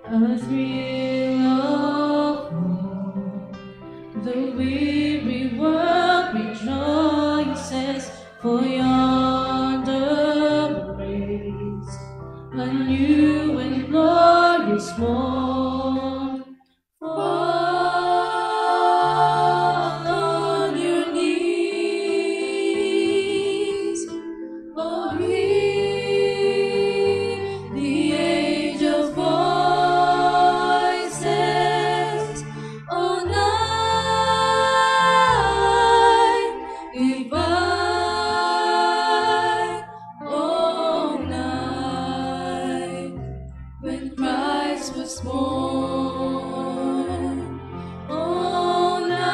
A thrill of hope. The weary world rejoices, for yonder breaks a new and glorious morn. Fall on your knees, oh, hear the angel voices, oh, night divine, oh, night when Christ was born, oh, night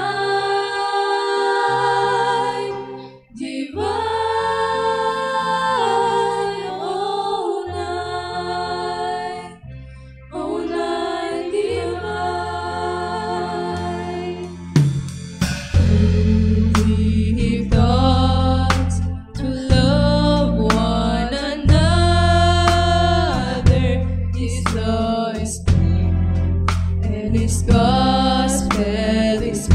divine, oh, night divine. Give thoughts to love one another. His law is true, and His gospel is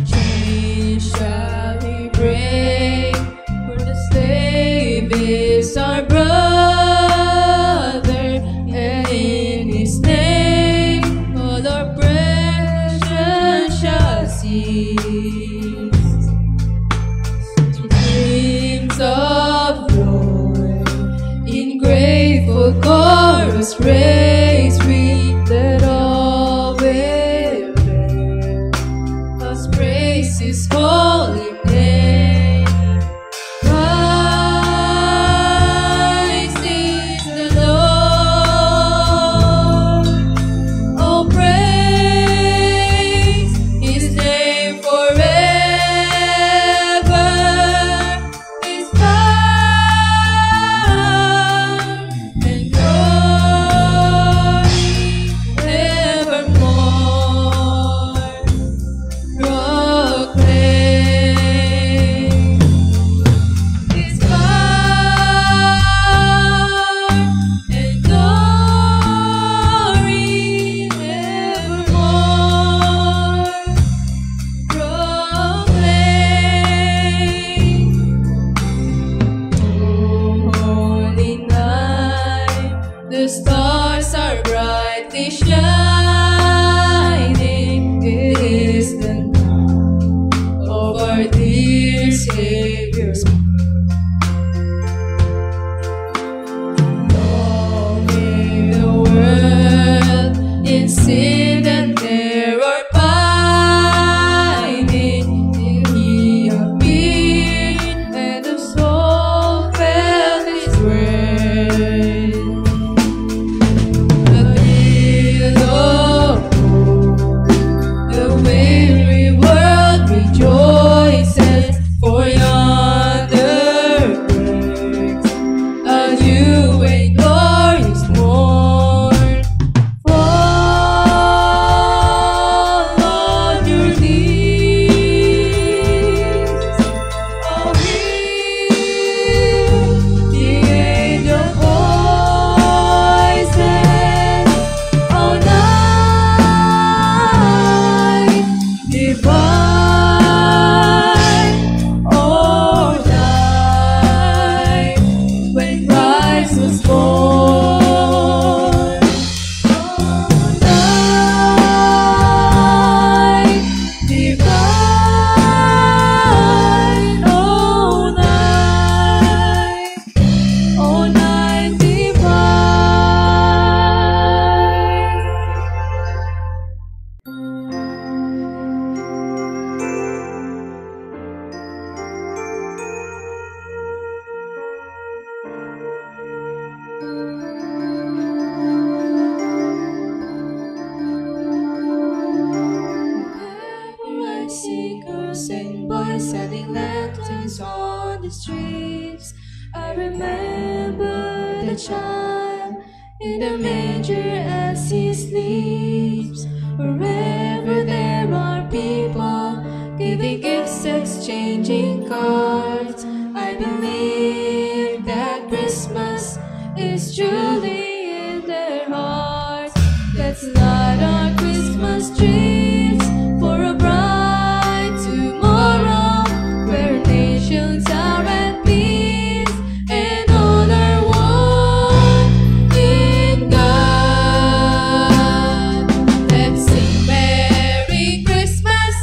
chains shall He break, for the slave is our brother, and in His name all our oppression shall cease. Streams of joy in grateful chorus raise we, let all will bear us praise His holy name. Christ is the Lord. Oh, praise His name forever. His power and glory evermore. Proclaim His power and glory evermore. Proclaim, oh, holy night, the stars are brightly shining. It is the night of our dear Savior's birth. Long may the world in sin and error pining, till He appeared and the soul felt His word. The thrill of hope, the weary world rejoices, for yonder breaks a new and glorious morn. Fall on your knees, oh, hear the angel voices, oh, night divine, oh, night when Christ was born, oh, night divine, oh, night Whenever I see girls and boys setting lanterns on the streets, I remember the child in the manger as He sleeps. Wherever there are people giving gifts, exchanging cards, I believe that Christmas is truly in their hearts. Let's light our Christmas trees for a bright tomorrow, where nations are at peace and all are one in God. Let's sing Merry Christmas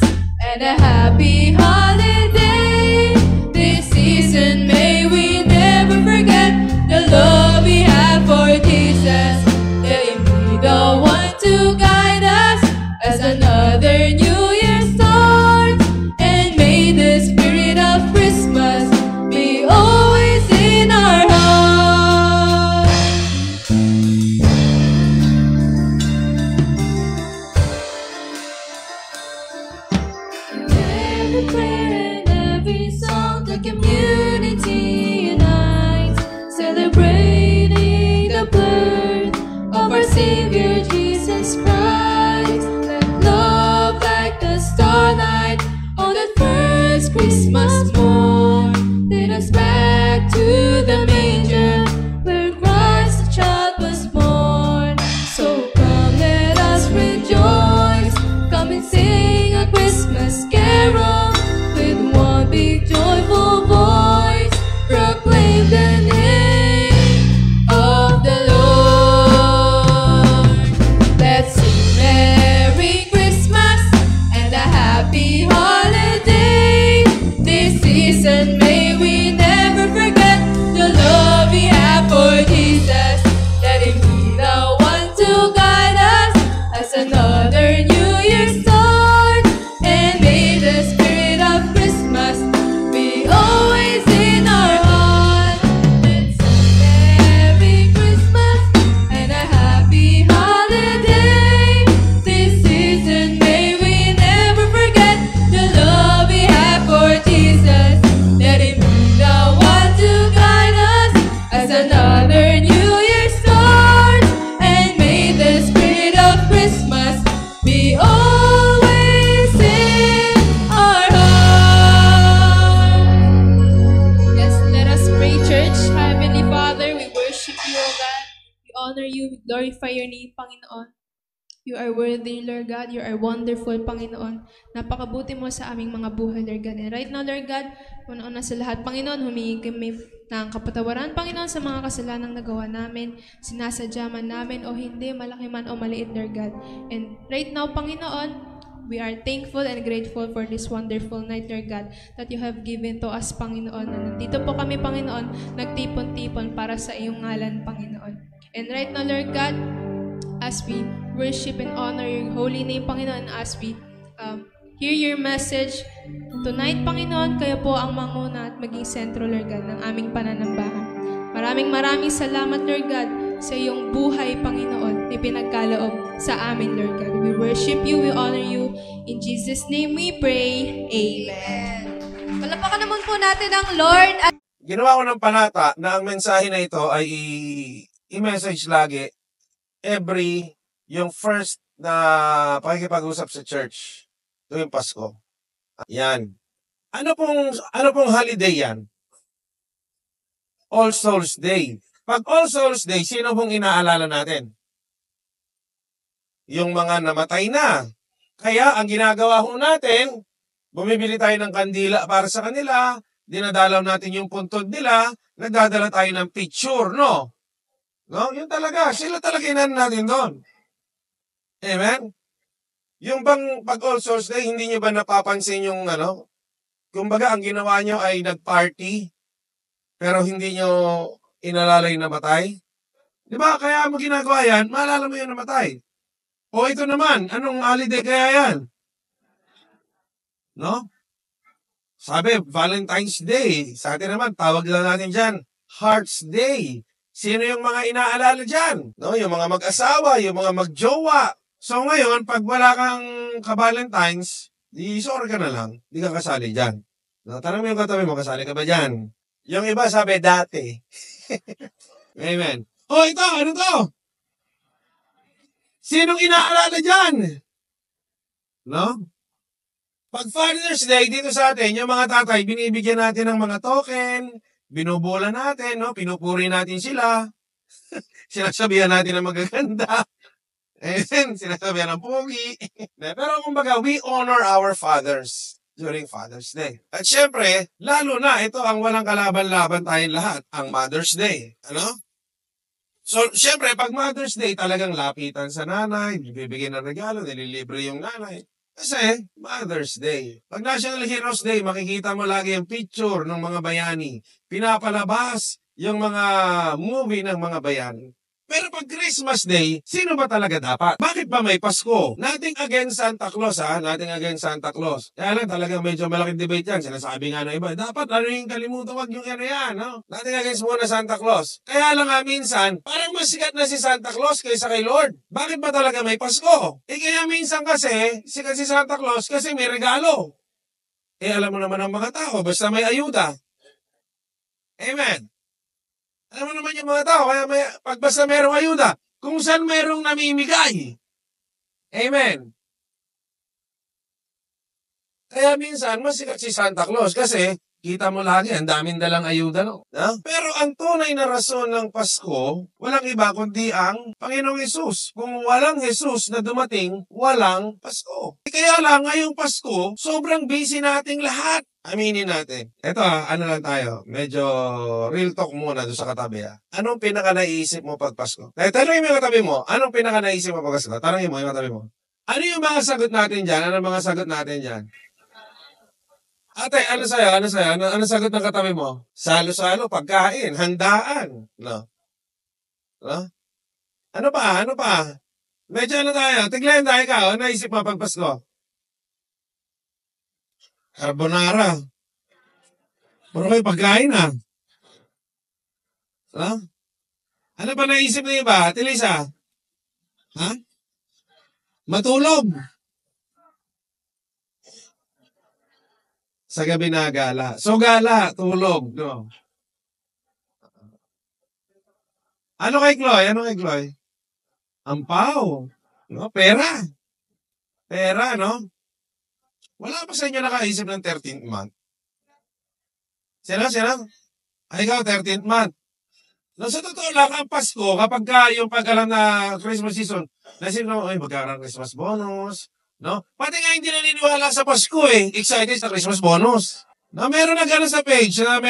and a Happy Holiday. This season may we never forget the love we have for Jesus. Let Him be the one to guide us as another New Year starts. And may the spirit of Christmas be always in our hearts. In every prayer and every song, the community unites, celebrating the birth of our Savior Jesus Christ. Let love like the starlight on that first Christmas morn lead us back to the manger where Christ the child was born. So come, let us rejoice. Come and sing a Christmas carol with one big joyful voice. Proclaim the name of the Lord. Let's sing Merry Christmas and a Happy Holiday. This season may we never forget the love we have for Jesus. Let Him be the one to guide us as another New Year starts. And may the spirit of Christmas be always in our hearts. Let's sing Merry Christmas and a Happy Holiday. This season may we never forget the love we have for Jesus. Let Him be the one to guide us as another New Year starts. And may the spirit of Christmas be always in our hearts. Yes, let us pray, church. Heavenly Father, we worship you, O God. We honor you. We glorify your name, Panginoon. You are worthy, Lord God. You are wonderful, Panginoon. Napakabuti mo sa aming mga buhay, Lord God. And right now, Lord God, una-una sa lahat, Panginoon, humingi kami ng kapatawaran, Panginoon, sa mga kasalanang nagawa namin, sinasadya man namin o hindi, malaki man o maliit, Lord God. And right now, Panginoon, we are thankful and grateful for this wonderful night, Lord God, that you have given to us, Panginoon. Na nandito po kami, Panginoon, nagtipon-tipon para sa iyong ngalan, Panginoon. And right now, Lord God, as we worship and honor your holy name, Panginoon, as we hear your message tonight, Panginoon, kayo po ang manguna at maging sentro, Lord God, ng aming pananambahan. Maraming salamat, Lord God, sa iyong buhay, Panginoon, na pinagkaloob sa amin, Lord God. We worship you, we honor you. In Jesus' name we pray. Amen. Palapakan naman po natin ang Lord. Ginawa ko ng panata na ang mensahe na ito ay i-message lagi every yung first na pakikipag-usap sa church tuwing Pasko. Yan. Ano pong holiday yan? All Souls Day. Pag All Souls Day, sino pong inaalala natin? Yung mga namatay na. Kaya ang ginagawa ho natin, bumibili tayo ng kandila para sa kanila, dinadalaw natin yung puntod nila, nagdadala tayo ng picture, no? No? Yun talaga. Sila talaga inan natin doon. Amen? Yung bang pag All Souls Day, hindi nyo ba napapansin yung ano? Kumbaga, ang ginawa nyo ay nag-party, pero hindi nyo inalala yung namatay? Di ba? Kaya mo ginagawa yan, maalala mo yung namatay. O ito naman, anong holiday kaya yan? No? Sabi, Valentine's Day. Sa atin naman, tawag lang natin dyan, Heart's Day. Sino yung mga inaalala dyan? No? Yung mga mag-asawa, yung mga mag-jowa. So ngayon, pag wala kang ka-Valentine's, di sorry ka na lang, di ka kasali dyan. No? Tanong mo yung katabi mo, kasali ka ba dyan? Yung iba sabi, dati. Amen. O ito, ano to? Sinong inaalala dyan? No? Pag Father's Day, dito sa atin, yung mga tatay, binibigyan natin ng mga token, binubula natin, no? Pinupuri natin sila. Sinasabihan natin ng magaganda. Amen. Sinasabihan ng pogi. Pero kumbaga, we honor our fathers during Father's Day. At syempre, lalo na, ito ang walang kalaban-laban tayong lahat, ang Mother's Day. Ano? So, syempre, pag Mother's Day, talagang lapitan sa nanay, bibigyan ng regalo, nililibre yung nanay. Kasi, Mother's Day. Pag National Heroes Day, makikita mo lagi yung picture ng mga bayani. Pinapalabas yung mga movie ng mga bayani. Pero pag Christmas Day, sino ba talaga dapat? Bakit ba may Pasko? Nothing against Santa Claus, ha? Nothing against Santa Claus. Kaya lang talagang medyo malaking debate yan. Sinasabi nga ng iba, dapat ano yung kalimutan, wag yung ano yan, no? Nothing against muna Santa Claus. Kaya lang nga minsan, parang mas sikat na si Santa Claus kaysa kay Lord. Bakit ba talaga may Pasko? Kaya minsan kasi, sikat si Santa Claus kasi may regalo. Alam mo naman ang mga tao, basta may ayuda. Amen. Alam mo naman yung mga tao, kaya pag basta merong ayuda, kung saan merong namimigay. Amen. Kaya minsan, mas sikat si Santa Claus kasi kita mo lagi, ang daming dalang ayuda, no? Pero ang tunay na rason ng Pasko, walang iba kundi ang Panginoong Hesus. Kung walang Hesus na dumating, walang Pasko. Kaya lang, ngayong Pasko, sobrang busy nating lahat. Aminin natin. Ito ano lang tayo, medyo real talk muna doon sa katabi. Anong pinaka-naiisip mo pag Pasko? Tanongin mo yung katabi mo, anong pinaka-naiisip mo pag Pasko? Tanongin mo yung katabi mo. Ano yung mga sagot natin dyan? Ano mga sagot natin dyan? Ate, ano sa'yo? Ano sagot ng katabi mo? Salo-salo, pagkain, handaan. No? No? Ano pa? Medyo ano tayo? Tiglayan tayo ka. Ano naisip mo pag Pasko? Carbonara. Puro kayo pagkain ha? Ano ba naisip ng iba? Tilisa? Ha? Matulog. Sa gabi na gala. So gala, tulog. No? Ano kay Chloe? Ampaw. No? Pera, no? Wala pa sa inyo nakaisip ng 13th month? Sino? Ikaw, 13th month. No, sa totoo lang, ang Pasko, kapag yung pag-alam na Christmas season, nasib na, magkakaroon ng Christmas bonus, no? Pati nga hindi naniniwala sa Pasko excited sa Christmas bonus. No, meron nag-ano sa page, ba't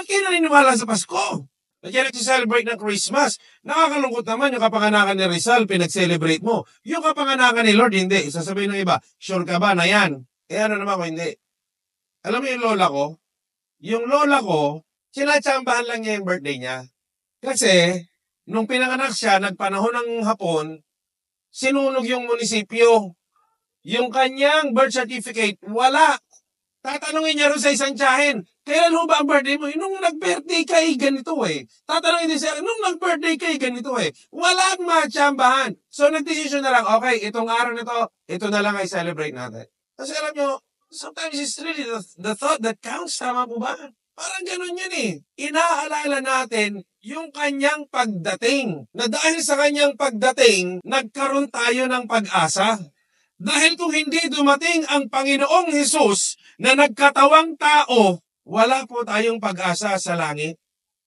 kayo naniniwala sa Pasko? Kaya nag-celebrate ng Christmas. Nakakalungkot naman yung kapanganakan ni Rizal, pinag-celebrate mo. Yung kapanganakan ni Lord, hindi. Sasabihin ng iba, sure ka ba na yan? Ano naman ko, hindi. Alam mo yung lola ko? Yung lola ko, sinatsambahan lang niya yung birthday niya. Kasi, nung pinanganak siya, nagpanahon ng hapon, sinunog yung munisipyo. Yung kanyang birth certificate, wala. Tatanungin niya rin sa isang tiyahin, kailan ho ba ang birthday mo? Nung nag-birthday kay ganito Tatanungin din siya, nung nag-birthday kay ganito Walang matsambahan. So nag-decision na lang, okay, itong araw na ito na lang ay celebrate natin. Kasi alam nyo, sometimes it's really the thought that counts. Tama po ba? Parang ganun yun Inaalala natin yung kanyang pagdating. Na dahil sa kanyang pagdating, nagkaroon tayo ng pag-asa. Dahil kung hindi dumating ang Panginoong Hesus na nagkatawang tao, wala po tayong pag-asa sa langit.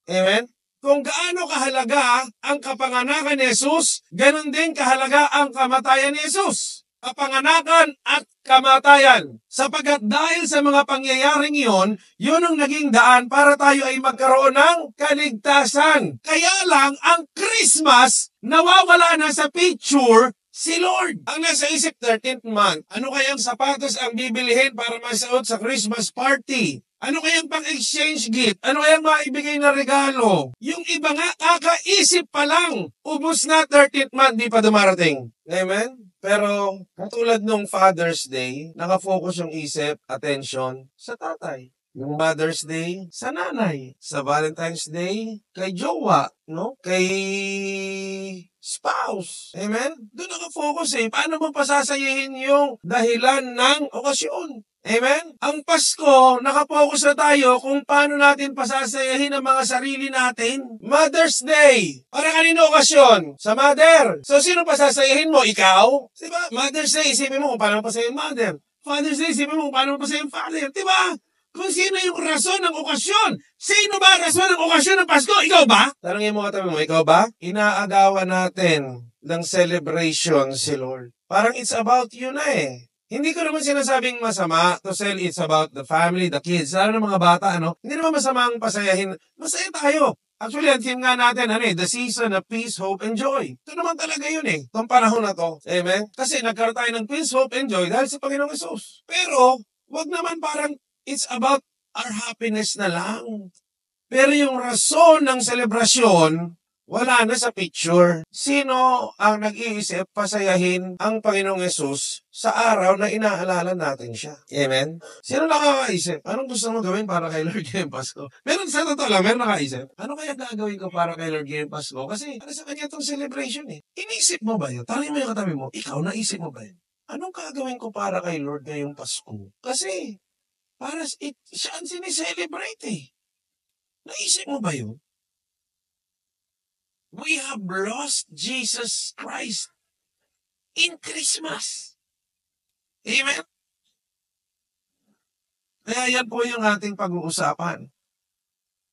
Amen? Kung gaano kahalaga ang kapanganakan ni Hesus, ganun din kahalaga ang kamatayan ni Hesus. Kapanganakan at kamatayan. Sapagat dahil sa mga pangyayaring iyon, yun ang naging daan para tayo ay magkaroon ng kaligtasan. Kaya lang, ang Christmas, nawawala na sa picture si Lord. Ang nasa isip 13th month, ano kayang sapatos ang bibilihin para masuot sa Christmas party? Ano kayang pang-exchange gift? Ano kayang maibigay na regalo? Yung iba nga, kakaisip pa lang. Ubus na 13th month, di pa dumarating. Amen? Pero, katulad nung Father's Day, nakafocus yung isip, attention, sa tatay. Yung Mother's Day, sa nanay. Sa Valentine's Day, kay jowa, no? Kay spouse. Amen? Doon nakafocus Paano mo pasasayihin yung dahilan ng okasyon? Amen? Ang Pasko, nakafocus na tayo kung paano natin pasasayahin ang mga sarili natin. Mother's Day. Para kanino okasyon? Sa mother. So, sino pasasayahin mo? Ikaw? Diba? Mother's Day, isipin mo kung paano pasayahin mother. Father's Day, isipin mo kung paano pasayahin father. Diba? kung sino yung rason ng okasyon. Sino ba rason ng okasyon ng Pasko? Ikaw ba? Tanungin mo katabi mo, ikaw ba? Inaagawan natin ng celebration si Lord. Parang it's about you na eh. Hindi ko naman sinasabing masama to sell, it's about the family, the kids, lalo ng mga bata, ano? Hindi naman masama ang pasayahin. Masaya tayo. Actually, ang theme nga natin, the season of peace, hope, and joy. Ito naman talaga yun eh, itong panahon na to. Amen? Kasi nagkaroon tayo ng peace, hope, and joy dahil sa Panginoong Hesus. Pero, wag naman parang it's about our happiness na lang. Pero yung rason ng selebrasyon, wala na sa picture. Sino ang nag-iisip pasayahin ang Panginoong Hesus sa araw na inaalala natin siya? Amen? Sino nakakaisip? Anong gusto mo gawin para kay Lord ngayong Pasko? Meron sa totoo lang, meron nakaisip. Ano kaya gagawin ko para kay Lord ngayong Pasko? Kasi ano sa kanya itong celebration eh. Inisip mo ba yun? Tanongin mo yung katabi mo, ikaw naisip mo ba yun? Anong gagawin ko para kay Lord ngayong Pasko? Kasi para siya ang sineselebrate eh. Naisip mo ba yun? We have lost Jesus Christ in Christmas. Amen? Kaya yan po yung ating pag-uusapan.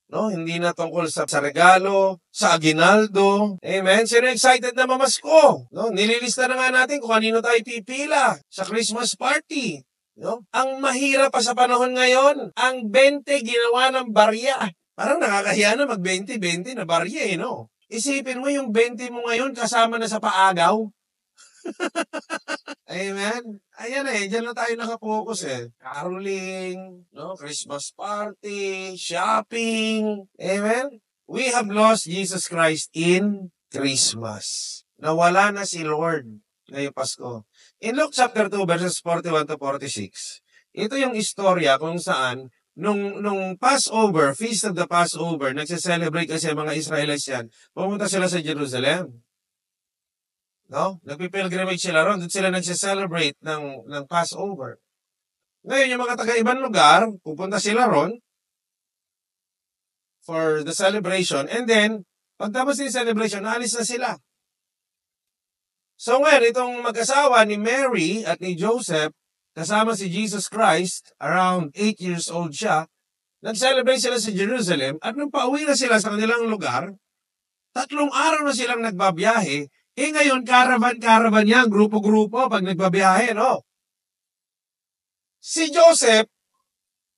No, hindi na tungkol sa regalo, sa aginaldo. Amen? Sino excited na mamasko? No, nililista na nga natin kung kanino tayo pipila sa Christmas party. No? Ang mahirap pa sa panahon ngayon, ang 20 ginawa ng barya. Parang nakakahiya na mag-20 na barya eh, no? Isipin mo yung 20 mo ngayon kasama na sa paagaw. Amen? Ayan eh, dyan na tayo nakapokus eh. Caroling, no? Christmas party, shopping. Amen? We have lost Jesus Christ in Christmas. Nawala na si Lord ngayong Pasko. In Luke chapter 2 verses 41 to 46, ito yung istorya kung saan nung Passover, Feast of the Passover, nagse-celebrate kasi mga Israelites yan, pumunta sila sa Jerusalem. No? Nagpipilgrimage sila ron, doon sila nagse-celebrate ng Passover. Ngayon, yung mga taga-ibang lugar, pupunta sila ron for the celebration, and then, pagtapos ng celebration, naalis na sila. So ngayon, itong mag-asawa ni Mary at ni Joseph, kasama si Jesus Christ, around 8 years old siya, nag-celebrate sila sa Jerusalem, at nung pauwi na sila sa kanilang lugar, 3 araw na silang nagbabiyahe, ngayon, caravan yan, grupo-grupo, pag nagbabiyahe, no? Si Joseph,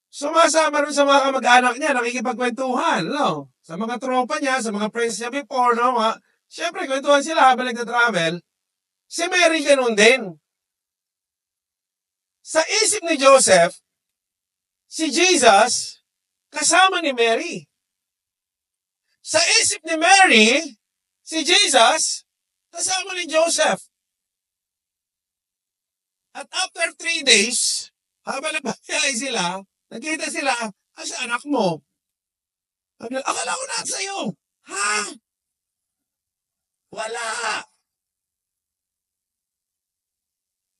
sumasama rin sa mga kamag-anak niya, nakikipagkwentuhan, no? Sa mga tropa niya, sa mga friends niya before, no? Siyempre, kwentuhan sila habang nagtatravel. Si Mary ganun din. Sa isip ni Joseph, si Jesus, kasama ni Mary. Sa isip ni Mary, si Jesus, kasama ni Joseph. At after 3 days, habang nagbabiyahe sila, nakita sila, sa anak mo. Akala ko na sa'yo. Ha? Wala.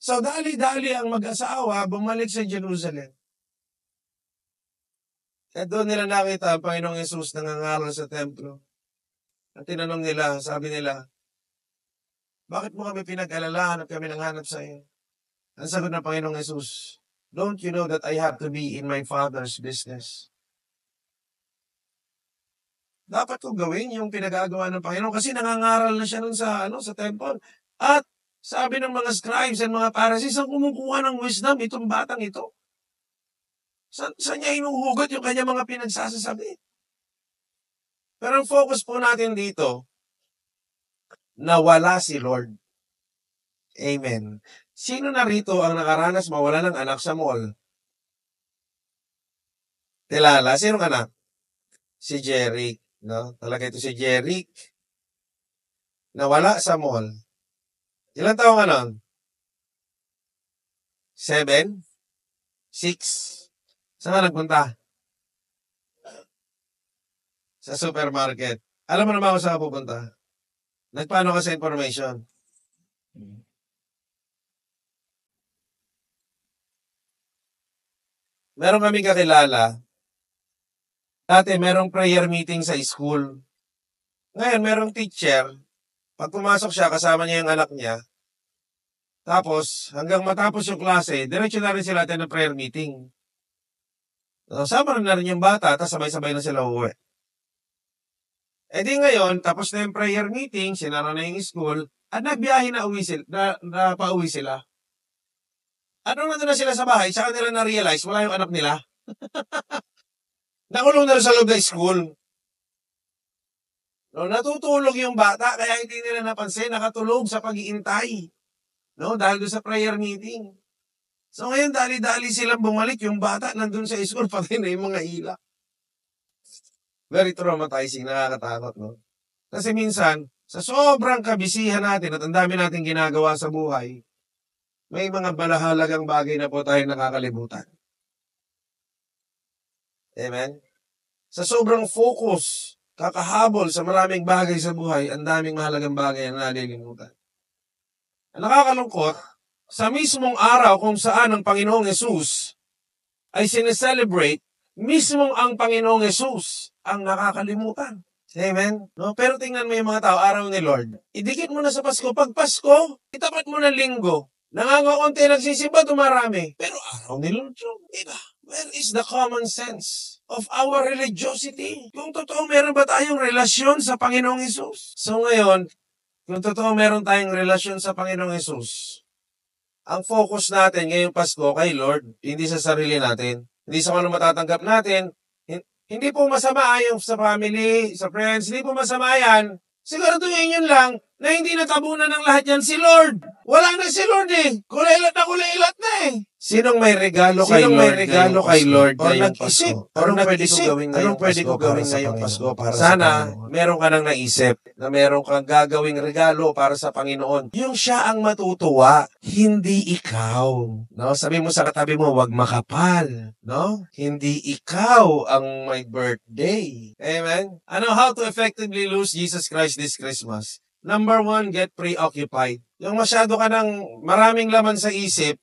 So, dali-dali ang mag-asawa bumalik sa Jerusalem. At doon nila nakita ang Panginoong Hesus nangangaral sa templo. At tinanong nila, sabi nila, bakit mo kami pinag-alalahan at kami nanghanap sa iyo? Ang sagot ng Panginoong Hesus, don't you know that I have to be in my Father's business? Dapat kong gawin yung pinagagawa ng Panginoon kasi nangangaral na siya nun sa temple. At sabi ng mga scribes and mga Pharisees, ang kumukuha ng wisdom itong batang ito? Saan niya hinuhugot yung kanya mga pinagsasasabi? Pero ang focus po natin dito, nawala si Lord. Amen. Sino na rito ang nakaranas mawala ng anak sa mall? Kilala? Sinong anak? Si Jeric. No? Talaga ito si Jeric. Nawala sa mall. Ilang taong ka nun? 7? 6? Saan ka nagpunta? Sa supermarket. Alam mo naman kung saan ka pupunta? Nagpaano ka sa information? Meron kaming kakilala. Dati merong prayer meeting sa school. Ngayon merong teacher. Pag pumasok siya, kasama niya yung anak niya. Tapos, hanggang matapos yung klase, diretso na rin sila natin ng prayer meeting. Sama na rin yung bata, tapos sabay-sabay na sila uuwi. E di ngayon, tapos na yung prayer meeting, sinara na yung school, at nagbiyahe na pauwi sila. Ano nandun na sila sa bahay, saka nila na-realize, wala yung anak nila. Nakulong na rin sa loob ng school. No, natutulog yung bata, kaya hindi nila napansin, nakatulog sa pag-iintay. No, dahil doon sa prayer meeting. So ngayon, dali-dali silang bumalik, yung bata nandun sa school, patay na yung mga ila. Very traumatizing, nakakatakot, no? Kasi minsan, sa sobrang kabisihan natin at ang dami natin ginagawa sa buhay, may mga balahalagang bagay na po tayo nakakalimutan. Amen? Sa sobrang focus, kakahabol sa maraming bagay sa buhay, ang daming mahalagang bagay na nalilimutan. Ang nakakalungkot, sa mismong araw kung saan ang Panginoong Yesus ay sineselebrate, mismong ang Panginoong Yesus ang nakakalimutan. Amen? No? Pero tingnan mo yung mga tao, araw ni Lord. Idikit mo na sa Pasko. Pag Pasko, itapat mo ng linggo. Nangangaunti, nagsisimba, dumarami. Pero araw ni Lord yun. Diba? Where is the common sense of our religiosity? Kung totoo, meron ba tayong relasyon sa Panginoong Yesus? So ngayon, kung totoo meron tayong relasyon sa Panginoong Yesus, ang focus natin ngayong Pasko kay Lord, hindi sa sarili natin. Hindi sa kung ano matatanggap natin. Hindi po masama yung sa family, sa friends. Hindi po masama yan. Siguraduhin yun lang na hindi natabunan ng lahat yan si Lord. Wala na si Lord eh. Kulailat na eh. Sinong may regalo kay Lord ngayong Pasko? Anong pwede ko gawin ngayong Pasko para sa Panginoon? Sana meron ka nang naisip na meron kang gagawing regalo para sa Panginoon. Yung siya ang matutuwa, hindi ikaw. No? Sabi mo sa katabi mo, wag makapal. No? Hindi ikaw ang may birthday. Amen? How to effectively lose Jesus Christ this Christmas? Number 1, get preoccupied. Yung masyado ka ng maraming laman sa isip,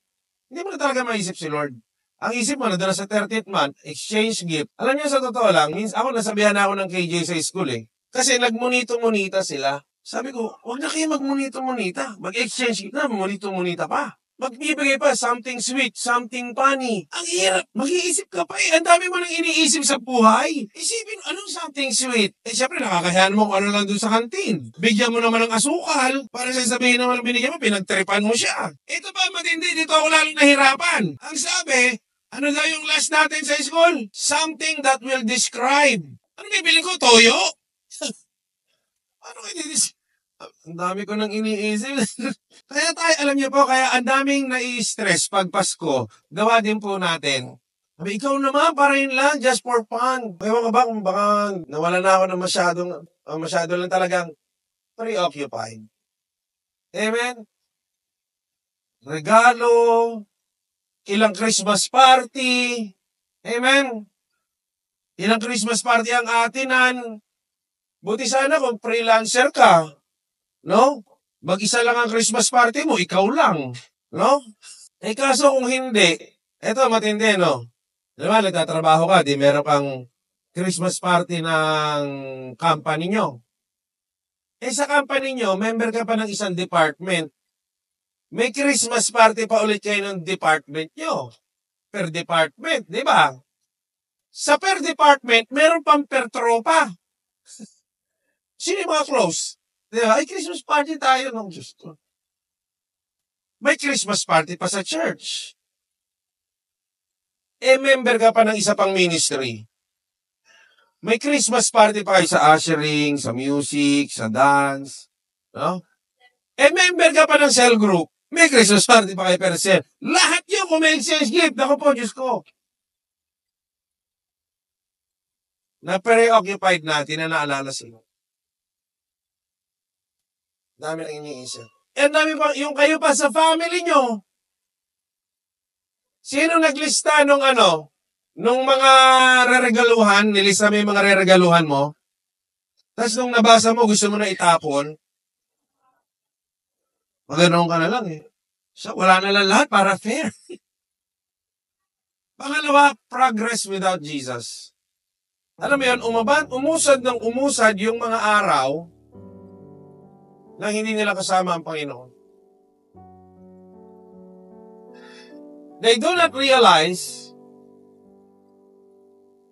hindi mo na talaga maisip si Lord. Ang isip mo na doon sa 30th month, exchange gift. Alam niyo sa totoo lang, ako nasabihan na ako ng KJ sa school eh. Kasi nagmunito-munita sila. Sabi ko, huwag na kayo magmunito-munita. Mag-exchange gift na, munito-munita pa. Magbibigay pa something sweet, something funny. Ang hirap. Mag-iisip ka pa eh. Ang dami mo nang iniisip sa buhay. Isipin, anong something sweet? Siyempre, nakakahiyan mo kung ano lang doon sa kantin. Bigyan mo naman ng asukal para sasabihin naman ang binigyan mo, pinagtripan mo siya. Ito ba matindi? Dito ako lalo nahirapan. Ang sabi, ano daw yung last natin sa school? Something that will describe. Ano bibili ko? Toyo? Ano kayo didis? Ang dami ko nang iniisip. Kaya tayo, alam niyo po, kaya ang daming nai-stress pag Pasko. Gawa din po natin. Sabi, ikaw naman, para yun lang, just for fun. Ewan ka ba kung baka nawala na ako ng masyado lang talagang preoccupied. Amen? Regalo, ilang Christmas party. Amen? Ilang Christmas party ang atinan. Buti sana kung freelancer ka. No? Mag-isa lang ang Christmas party mo, ikaw lang. No? Kaso kung hindi, eto matindi, no? Diba, nagtatrabaho ka, di meron kang Christmas party ng company nyo. Sa company nyo, member ka pa ng isang department. May Christmas party pa ulit kayo ng department nyo. Per department, di ba? Sa per department, meron pang per tropa. Sino yung mga close? Diba? Ay, Christmas party tayo ng Diyos ko. May Christmas party pa sa church. Member ka pa ng isa pang ministry. May Christmas party pa kayo sa ushering, sa music, sa dance. No? Member ka pa ng cell group. May Christmas party pa kayo per cell. Lahat yun kung may exchange gift. Ako po, Diyos ko. Na-preoccupied natin na naalala sila. Dami lang iniisip. Dami pa, yung kayo pa sa family nyo. Sino naglista nung mga reregaluhan, nilista mo yung mga reregaluhan mo, tapos nung nabasa mo, gusto mo na itapon, maganoon ka na lang eh. So, wala na lang lahat para fair. Pangalawa, progress without Jesus. Alam mo yun, umusad ng umusad yung mga araw na hindi nila kasama ang Panginoon. They do not realize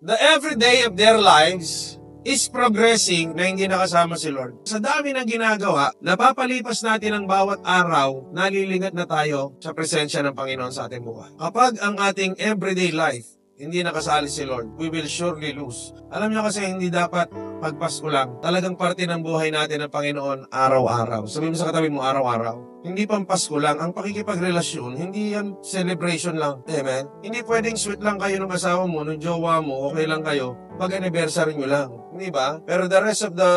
the everyday of their lives is progressing na hindi nakasama si Lord. Sa dami ng ginagawa, napapalipas natin ang bawat araw, nalilingat na tayo sa presensya ng Panginoon sa ating buhay. Kapag ang ating everyday life, hindi nakasali si Lord, we will surely lose. Alam niyo kasi hindi dapat pagpasko lang. Talagang parte ng buhay natin ng Panginoon araw-araw. Sabihin mo sa katabi mo araw-araw. Hindi pang Pasko lang. Ang pakikipagrelasyon, hindi yan celebration lang. Amen? Hindi pwedeng sweet lang kayo ng asawa mo, ng jowa mo, okay lang kayo. Pag-anniversary nyo lang. Hindi ba? Pero the rest of the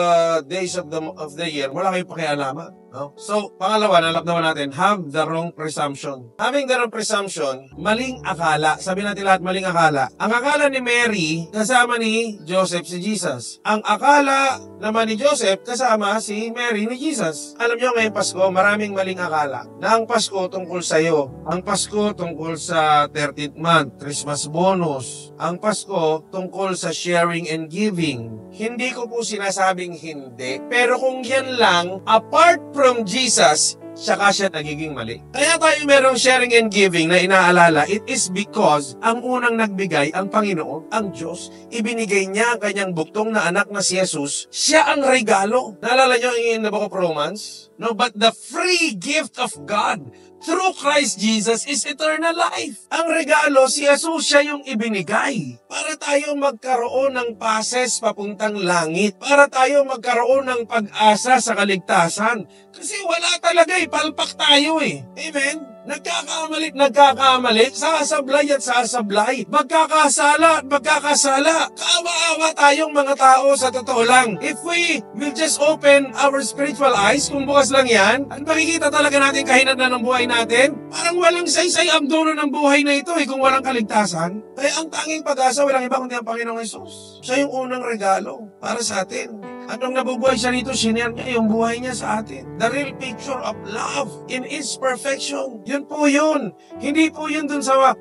days of the year, wala kayong pakialaman. No? So, pangalawa, nalakdawan natin, have the wrong presumption. Having the wrong presumption, maling akala. Sabi natin lahat, maling akala. Ang akala ni Mary, kasama ni Joseph si Jesus. Ang akala naman ni Joseph, kasama si Mary ni Jesus. Alam nyo, ngayong Pasko, maraming maling akala. Na ang Pasko tungkol sa iyo. Ang Pasko tungkol sa 13th month, Christmas bonus. Ang Pasko tungkol sa sharing and giving. Hindi ko po sinasabing hindi. Pero kung yan lang, apart from Jesus, saka siya nagiging mali. Kaya tayo merong sharing and giving na inaalala, it is because ang unang nagbigay, ang Panginoon, ang Diyos, ibinigay niya ang kanyang buktong na anak na si Jesus, siya ang regalo. Naalala niyo in the book of Romans? No, but the free gift of God through Christ Jesus is eternal life. Ang regalo, si Jesus, siya yung ibinigay para tayo magkaroon ng passes papuntang langit, para tayo magkaroon ng pag-asa sa kaligtasan. Kasi wala talaga palpak tayo Amen? Nagkakamali, sasablay at sasablay. Magkakasala at magkakasala. Kaawa-awa tayong mga tao sa totoo lang. If we will just open our spiritual eyes, kung bukas lang yan, at makikita talaga natin kahinatnan ng buhay natin, parang walang saysay ang dulo ng buhay na ito kung walang kaligtasan. Kaya ang tanging pag-asa, walang iba kundi ang Panginoong Hesus. Siya yung unang regalo para sa atin. At nung nabubuhay siya nito, sinare niya yung buhay niya sa atin. The real picture of love in its perfection. Yun po yun. Hindi po yun dun sa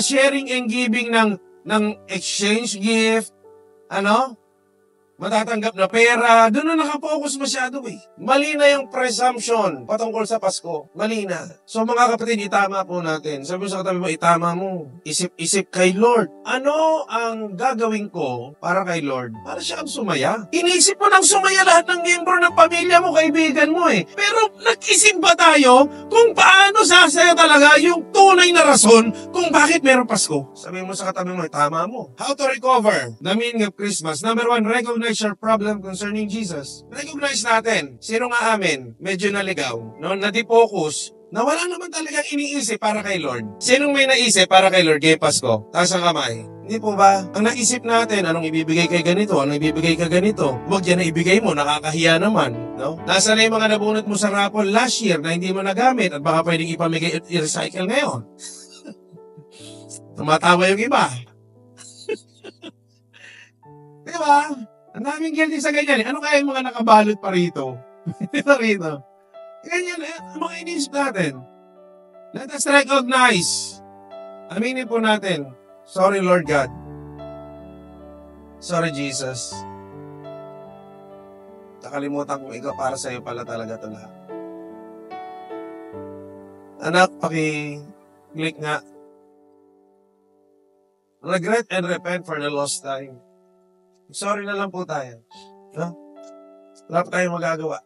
sharing and giving ng exchange gift. Matatanggap na pera. Doon na nakapokus masyado Mali na yung presumption patungkol sa Pasko. Mali na. So mga kapatid, itama po natin. Sabi mo sa katabi mo, itama mo. Isip-isip kay Lord. Ano ang gagawin ko para kay Lord? Para siya ang sumaya. Inisip mo nang sumaya lahat ng miyembro ng pamilya mo, kaibigan mo Pero nag-isip ba tayo kung paano sasaya talaga yung tunay na rason kung bakit meron Pasko? Sabi mo sa katabi mo, itama mo. How to recover the meaning of Christmas? Number one, recognize your problem concerning Jesus. Recognize natin, sino nga amin, medyo naligaw, nadi-focus, na wala naman talagang iniisip para kay Lord. Sinong may naisip para kay Lord kay Pasko? Taas ang kamay. Hindi po ba? Ang naisip natin, anong ibibigay kay ganito, anong ibibigay kay ganito. Huwag yan na ibigay mo, nakakahiya naman. Nasa na yung mga nabunot mo sa raffle last year na hindi mo nagamit at baka pwedeng ipamigay at i-recycle ngayon. Tumatawa yung iba. Diba? Ang daming guilty sa ganyan Ano kaya yung mga nakabalot pa rito? Rito. Ganyan mga inisip natin. Let us recognize. Aminin po natin. Sorry Lord God. Sorry Jesus. Nakalimutan kong ikaw para sa iyo pala talaga ito lahat. Anak, paki-click nga. Regret and repent for the lost time. Sorry na lang po tayo. Wala pa tayong magagawa.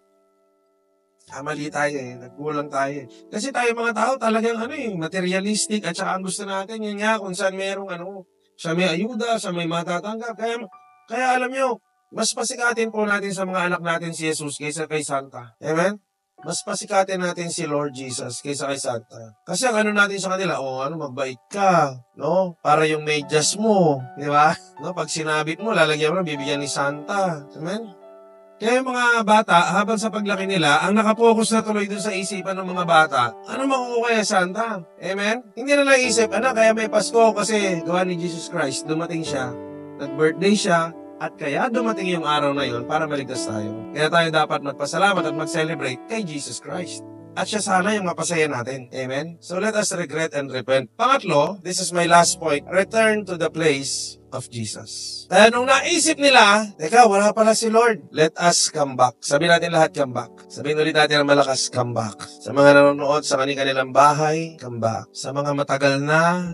Mali tayo nagkulang tayo Kasi tayo mga tao talagang materialistic at saka ang gusto natin yun nga kung saan merong sa may ayuda, sa may matatanggap. Kaya alam nyo, mas pasikatin po natin sa mga anak natin si Jesus kaysa kay Santa. Amen? Mas pasikatin natin si Lord Jesus kaysa kay Santa. Kasi ang natin sa kanila, magbait ka, Para yung medyas mo, di ba? Pag sinabit mo, lalagyan mo, bibigyan ni Santa. Amen? Kaya yung mga bata, habang sa paglaki nila, ang nakapokus na tuloy dun sa isipan ng mga bata, ano makukuha kay Santa? Amen? Hindi na lang isip, kaya may Pasko kasi gawa ni Jesus Christ, dumating siya, nag-birthday siya, at kaya dumating yung araw na yun para maligtas tayo. Kaya tayo dapat magpasalamat at mag-celebrate kay Jesus Christ. At siya sana yung mapasaya natin. Amen? So let us regret and repent. Pangatlo, this is my last point. Return to the place of Jesus. Kaya nung naisip nila, teka, wala pala si Lord. Let us come back. Sabihin natin lahat, come back. Sabihin ulit natin ang malakas, come back. Sa mga nanonood sa kanilang bahay, come back. Sa mga matagal na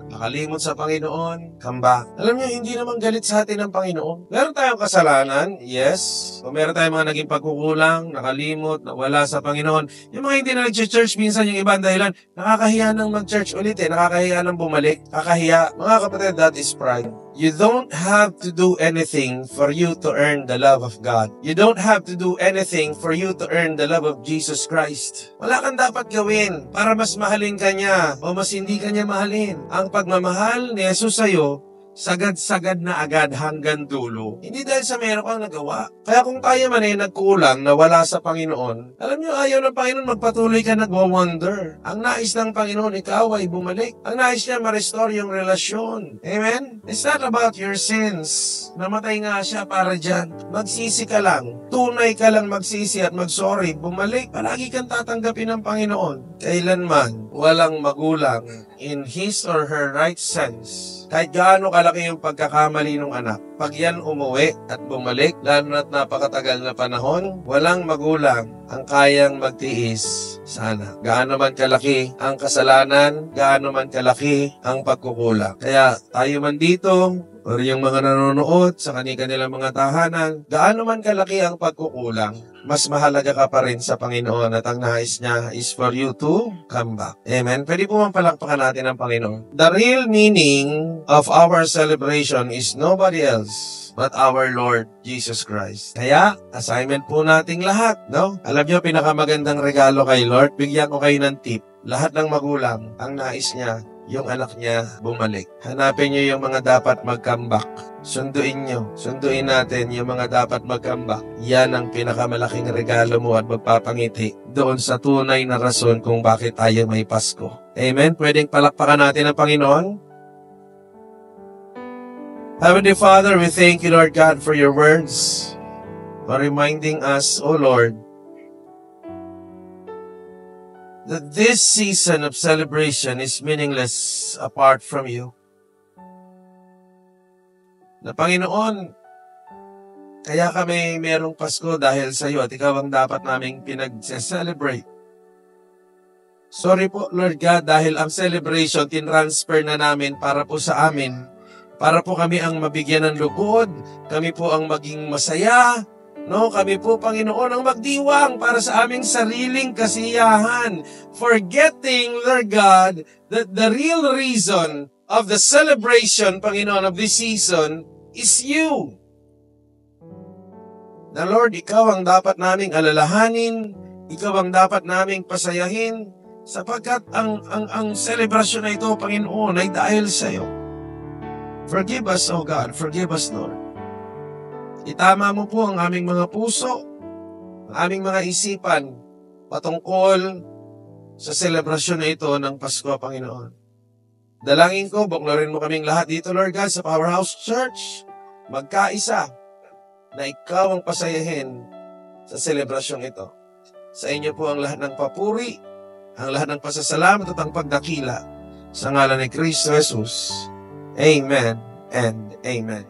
nakalimot sa Panginoon, come back. Alam niyo, hindi naman galit sa atin ng Panginoon. Meron tayong kasalanan, yes. O meron tayong mga naging pagkukulang, nakalimot, nawala sa Panginoon. Yung mga hindi na nag-church, minsan yung ibang dahilan, nakakahiya nang mag-church ulit nakakahiya nang bumalik, kakahiya. Mga kapatid, that is pride. You don't have to do anything for you to earn the love of God. You don't have to do anything for you to earn the love of Jesus Christ. Wala kang dapat gawin para mas mahalin ka niya o mas hindi ka niya mahalin. Ang pagmamahal ni Jesus sa'yo, sagad-sagad na agad hanggang dulo. Hindi dahil sa meron kang nagawa. Kaya kung tayo man ay nagkulang na wala sa Panginoon, alam niyo, ayaw ng Panginoon magpatuloy ka nagwa-wonder. Ang nais ng Panginoon, ikaw ay bumalik. Ang nais niya ma-restore yung relasyon. Amen? It's not about your sins. Namatay nga siya para dyan. Magsisi ka lang. Tunay ka lang magsisi at mag-sorry. Bumalik. Palagi kang tatanggapin ng Panginoon. Kailanman, walang magulang in his or her right sense. Kahit gaano kalaki yung pagkakamali ng anak, pag yan umuwi at bumalik, lalo na't napakatagal na panahon, walang magulang ang kayang magtiis sa anak. Gaano man kalaki ang kasalanan, gaano man kalaki ang pagkukulang. Kaya tayo man dito, o yung mga nanonood sa kanilang mga tahanan, gaano man kalaki ang pagkukulang, mas mahalaga ka pa rin sa Panginoon at ang nais niya is for you to come back. Amen? Pwede po palakpakan natin ang Panginoon. The real meaning of our celebration is nobody else but our Lord Jesus Christ. Kaya, assignment po nating lahat, no? Alam niyo, pinakamagandang regalo kay Lord, bigyan ko kayo ng tip. Lahat ng magulang, ang nais niya, yung anak niya bumalik. Hanapin niyo yung mga dapat mag-comeback. Sunduin niyo. Sunduin natin yung mga dapat mag-comeback. Yan ang pinakamalaking regalo mo at magpapangiti doon sa tunay na rason kung bakit tayo may Pasko. Amen? Pwedeng palakpakan natin ang Panginoon? Heavenly Father, we thank you, Lord God, for your words, for reminding us, O Lord, that this season of celebration is meaningless apart from you. Na Panginoon, kaya kami merong Pasko dahil sa iyo at ikaw ang dapat naming pinag-celebrate. Sorry po, Lord God, dahil ang celebration tinransfer na namin para po sa amin, para po kami ang mabigyan ng lugod, kami po ang maging masaya, no, kami po, Panginoon, ang magdiwang para sa aming sariling kasiyahan. Forgetting, Lord God, that the real reason of the celebration, Panginoon, of this season is you. Na Lord, ikaw ang dapat naming alalahanin, ikaw ang dapat naming pasayahin, sapagkat ang selebrasyon na ito, Panginoon, ay dahil sa iyo. Forgive us, O God, forgive us, Lord. Itama mo po ang aming mga puso, ang aming mga isipan patungkol sa selebrasyon na ito ng Pasko, Panginoon. Dalangin ko, buklorin mo kaming lahat dito, Lord God, sa Powerhouse Church, magkaisa na ikaw ang pasayahin sa selebrasyong ito. Sa inyo po ang lahat ng papuri, ang lahat ng pasasalamat at ang pagdakila sa ngalan ni Kristo Jesus. Amen and amen.